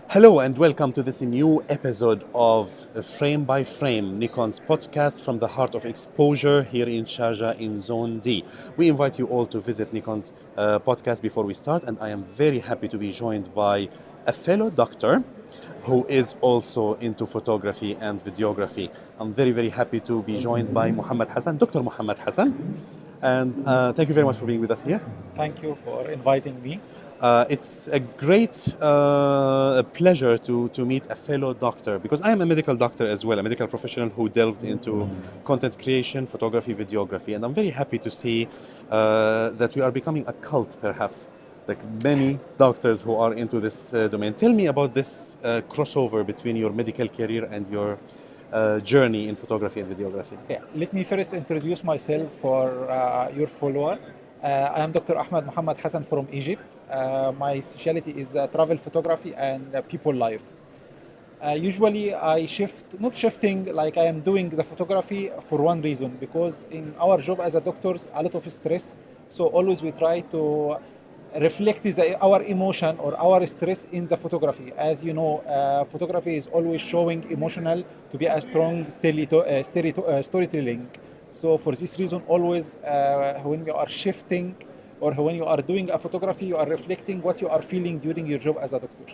Hello and welcome to this new episode of Frame by Frame, Nikon's podcast from the heart of Xposure here in Sharjah in Zone D. We invite you all to visit Nikon's podcast before we start, and I am very happy to be joined by a fellow doctor who is also into photography and videography. I'm very happy to be joined by Muhammad Hassan, Dr. Muhammad Hassan, and thank you very much for being with us here. Thank you for inviting me. It's a great pleasure to meet a fellow doctor because I am a medical doctor as well, a medical professional who delved into content creation, photography, videography, and I'm very happy to see that we are becoming a cult, perhaps, like many doctors who are into this domain. Tell me about this crossover between your medical career and your journey in photography and videography. Okay, let me first introduce myself for your follower. I am Dr. Ahmed Muhammad Hassan from Egypt. My specialty is travel photography and people life. Usually I not shifting, like I am doing the photography for one reason, because in our job as a doctors, a lot of stress. So always we try to reflect our emotion or our stress in the photography. As you know, photography is always showing emotional to be a strong storytelling. So for this reason, always when you are shifting or when you are doing a photography, you are reflecting what you are feeling during your job as a doctor.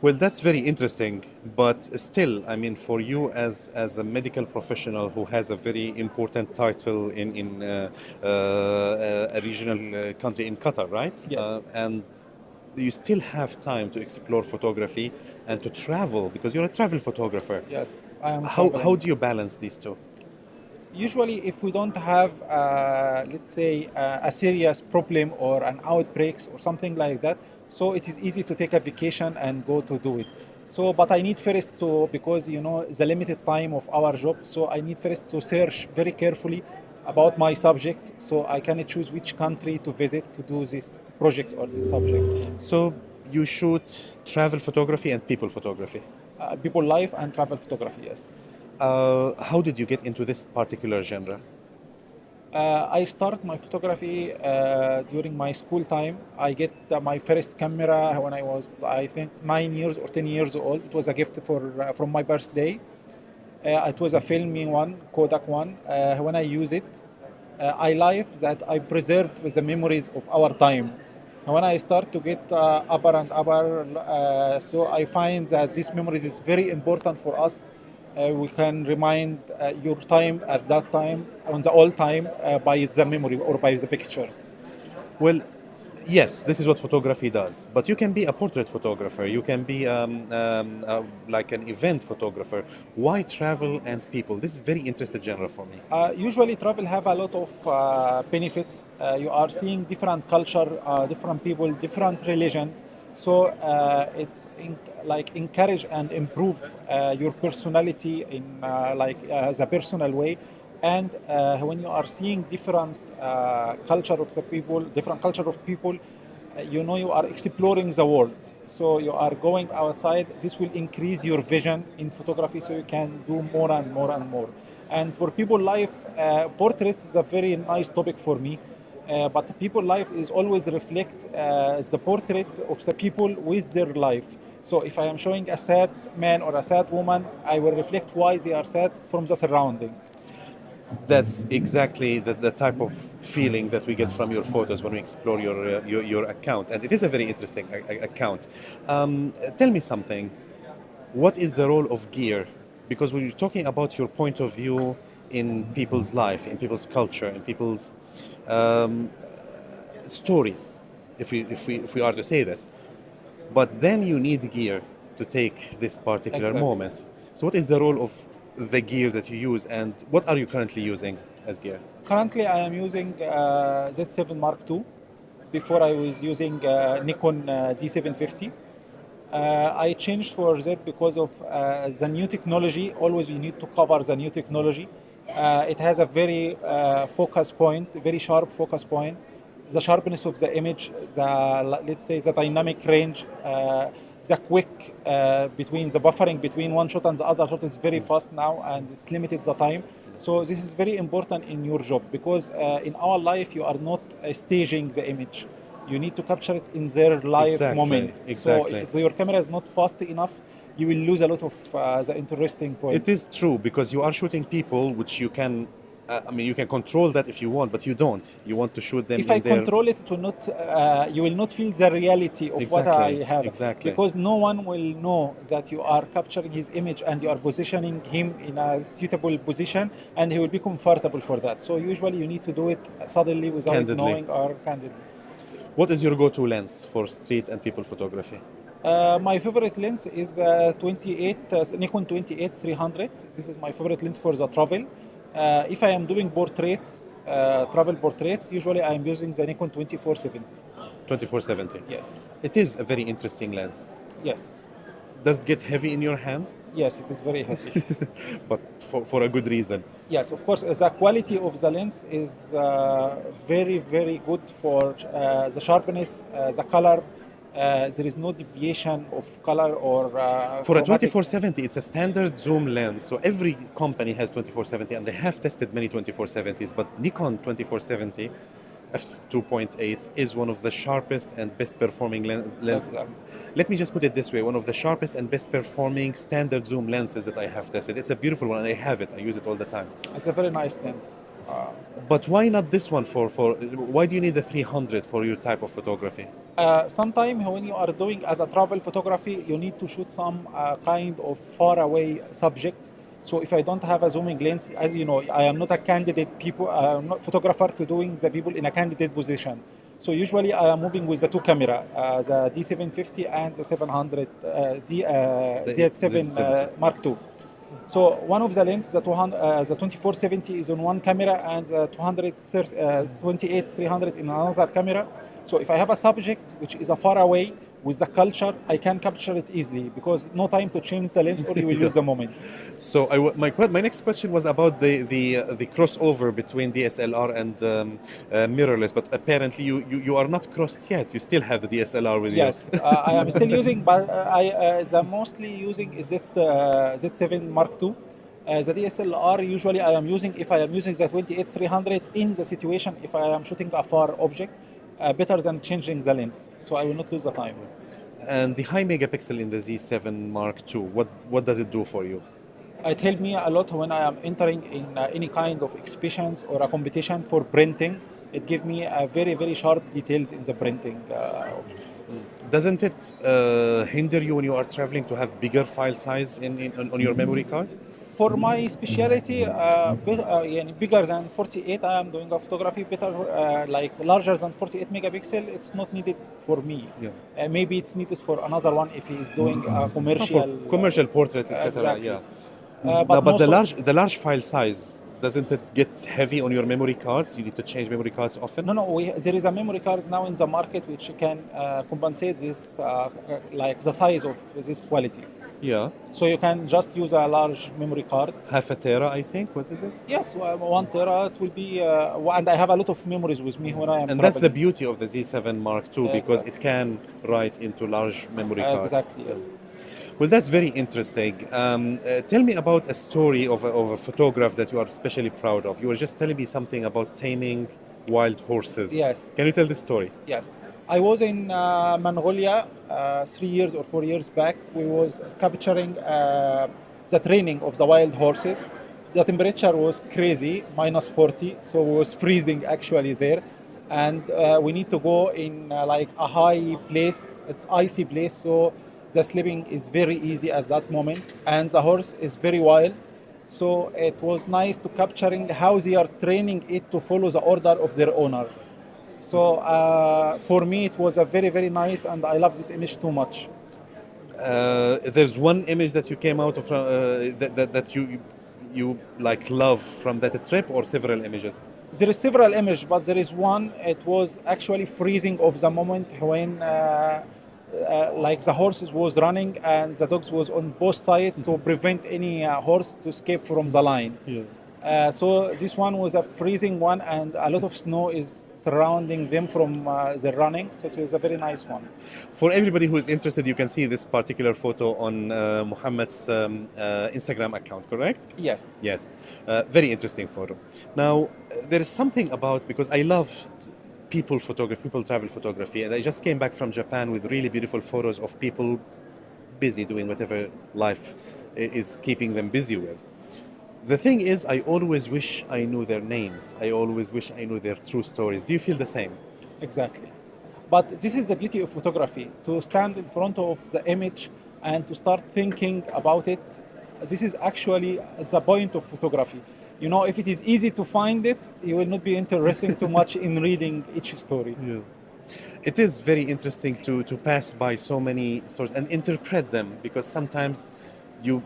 Well, that's very interesting, but still, I mean, for you as a medical professional who has a very important title in a regional country in Qatar, right? Yes. And you still have time to explore photography and to travel because you're a travel photographer. Yes, I am How traveling. do you balance these two? Usually, if we don't have, let's say, a serious problem or an outbreaks or something like that, so it is easy to take a vacation and go to do it. So, but I need first to, because you know the limited time of our job, so I need first to search very carefully about my subject, so I can choose which country to visit to do this project or this subject. So you shoot travel photography and people photography. People life and travel photography, yes. How did you get into this particular genre? I started my photography during my school time. I get my first camera when I was, I think, 9 years or 10 years old. It was a gift from my birthday. It was a filming one, Kodak one. When I use it, I like that I preserve the memories of our time. And when I start to get upper and upper, so I find that these memories is very important for us. We can remind your time at that time, on the old time, by the memory or by the pictures. Well, yes, this is what photography does. But you can be a portrait photographer. You can be like an event photographer. Why travel and people? This is very interesting genre for me. Usually, travel have a lot of benefits. You are seeing different culture, different people, different religions. So like encourage and improve your personality in the personal way. And when you are seeing different culture of the people, different culture of people, you know you are exploring the world. So you are going outside. This will increase your vision in photography, so you can do more and more and more. And for people life, portraits is a very nice topic for me. But people life is always reflect the portrait of the people with their life. So if I am showing a sad man or a sad woman, I will reflect why they are sad from the surrounding. That's exactly the type of feeling that we get from your photos when we explore your account. And it is a very interesting account. Tell me something. What is the role of gear? Because when you're talking about your point of view in people's life, in people's culture, in people's um, stories, if we are to say this, but then you need gear to take this particular Exactly. moment. So, what is the role of the gear that you use, and what are you currently using as gear? Currently, I am using Z7 Mark II. Before I was using Nikon D750. I changed for that because of the new technology. Always we need to cover the new technology. It has a very focus point, very sharp focus point. The sharpness of the image, let's say the dynamic range, the quick between the buffering between one shot and the other shot is very fast now, and it's limited the time. So this is very important in your job because in our life you are not staging the image. You need to capture it in their live moment. So Exactly. if your camera is not fast enough, you will lose a lot of the interesting points. It is true because you are shooting people, which you can. I mean, you can control that if you want, but you don't. You want to shoot them If in I their. control it, it will not. You will not feel the reality of what I Exactly. have, Exactly. because no one will know that you are capturing his image and you are positioning him in a suitable position, and he will be comfortable for that. So usually you need to do it suddenly without Candidly. knowing or candidly. What is your go-to lens for street and people photography? My favorite lens is 28 Nikon 28 300. This is my favorite lens for the travel. If I am doing portraits, travel portraits, usually I am using the Nikon 2470. 2470. Yes, It is a very interesting lens. yes, Does it get heavy in your hand? yes. It is very heavy. But for a good reason. Yes, of course. The quality of the lens is very, very good for the sharpness, the color. There is no deviation of color or For a chromatic. 2470, it's a standard zoom lens. So every company has 2470, and they have tested many 2470s. But Nikon 2470 f2.8 is one of the sharpest and best performing lenses. Exactly. Let me just put it this way: one of the sharpest and best performing standard zoom lenses that I have tested. It's a beautiful one, and I have it. I use it all the time. It's a very nice lens. But why not this one? Why do you need the 300 for your type of photography? Sometimes when you are doing as a travel photography, you need to shoot some kind of far away subject. So if I don't have a zooming lens, as you know, I am not a candidate people. I am not photographer to doing the people in a candidate position. So usually I am moving with the two camera, the D750 and the 700 Z7 Mark II. So one of the lenses, the 2470 is on one camera and the 28 300 in another camera. So if I have a subject which is a far away with the culture, I can capture it easily because no time to change the lens or you will lose the moment. So my next question was about the crossover between DSLR and mirrorless, but apparently you are not crossed yet. You still have the DSLR with Yes, you. I am still using, but the mostly using is Z7 Mark II. The DSLR usually I am using if I am using the 28 300 in the situation if I am shooting a far object, better than changing the lens. So I will not lose the time. And the high megapixel in the Z7 Mark II, what does it do for you? It helped me a lot when I am entering in any kind of exhibitions or a competition for printing. It gives me a very, very sharp details in the printing object. Doesn't it hinder you when you are traveling to have bigger file size on your memory card? For my specialty, يعني bigger than 48, I am doing a photography better, like larger than 48 megapixel. It's not needed for me. Yeah. Maybe it's needed for another one if he is doing a For commercial. commercial portraits, etc. Exactly. Yeah. But No, but most the large file size, doesn't it get heavy on your memory cards? You need to change memory cards often? No, there is a memory cards now in the market which can compensate this, like the size of this quality. Yeah. So you can just use a large memory card. Half a tera, I think. What is it? Yes, 1 tera it will be, and I have a lot of memories with me when I am And that's the traveling. beauty of the Z7 Mark II because it can write into large memory cards. Exactly, yes. Well, that's very interesting. Tell me about a story of a photograph that you are especially proud of. You were just telling me something about taming wild horses. Yes. Can you tell this story? Yes. I was in Mongolia 3 years or 4 years back. We was capturing the training of the wild horses. The temperature was crazy, minus 40, so it was freezing actually there. And we need to go in like a high place. It's icy place, so the sleeping is very easy at that moment. And the horse is very wild. So it was nice to capturing how they are training it to follow the order of their owner. So for me, it was a very, very nice, and I love this image too much. There's one image that you came out of that you like love from that trip, or several images? There is several images, but there is one. It was actually freezing of the moment when, like the horses was running and the dogs was on both sides to prevent any horse to escape from the line. Yeah. So this one was a freezing one, and a lot of snow is surrounding them from the running. So it was a very nice one. For everybody who is interested, you can see this particular photo on Muhammad's Instagram account, correct? Yes. Yes. Very interesting photo. Now, there is something about, because I love people photography, people travel photography, and I just came back from Japan with really beautiful photos of people busy doing whatever life is keeping them busy with. The thing is, I always wish I knew their names. I always wish I knew their true stories. Do you feel the same? Exactly. But this is the beauty of photography, to stand in front of the image and to start thinking about it. This is actually the point of photography. You know, if it is easy to find it, you will not be interested too much in reading each story. Yeah. It is very interesting to pass by so many stories and interpret them, because sometimes you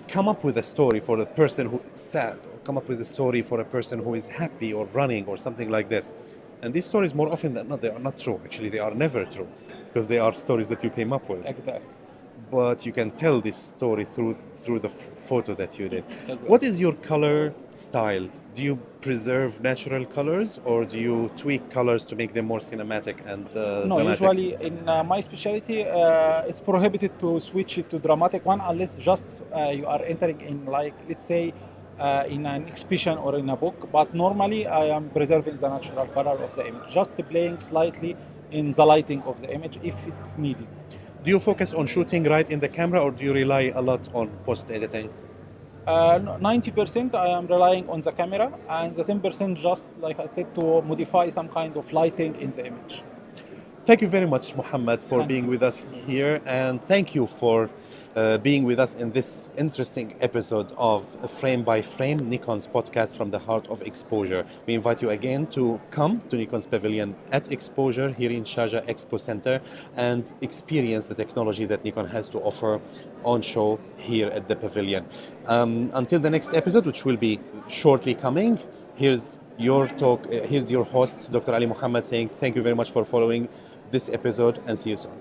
come up with a story for a person who is sad, or come up with a story for a person who is happy or running or something like this. And these stories, more often than not, they are not true. Actually, they are never true, because they are stories that you came up with. Exactly. But you can tell this story through the photo that you did. Exactly. What is your color style? Do you preserve natural colors, or do you tweak colors to make them more cinematic and No, dramatic? usually in my specialty, it's prohibited to switch it to dramatic one unless just you are entering in, like, let's say, in an exhibition or in a book. But normally, I am preserving the natural color of the image, just playing slightly in the lighting of the image if it's needed. Do you focus on shooting right in the camera, or do you rely a lot on post-editing? 90% I am relying on the camera, and the 10% just, like I said, to modify some kind of lighting in the image. Thank you very much, Muhammad, for Thank being you. with us here, and thank you for being with us in this interesting episode of Frame by Frame, Nikon's podcast from the heart of Xposure. We invite you again to come to Nikon's Pavilion at Xposure here in Sharjah Expo Center and experience the technology that Nikon has to offer on show here at the pavilion. Until the next episode, which will be shortly coming, here's your talk. Here's your host, Dr. Ali Muhammad, saying thank you very much for following this episode, and see you soon.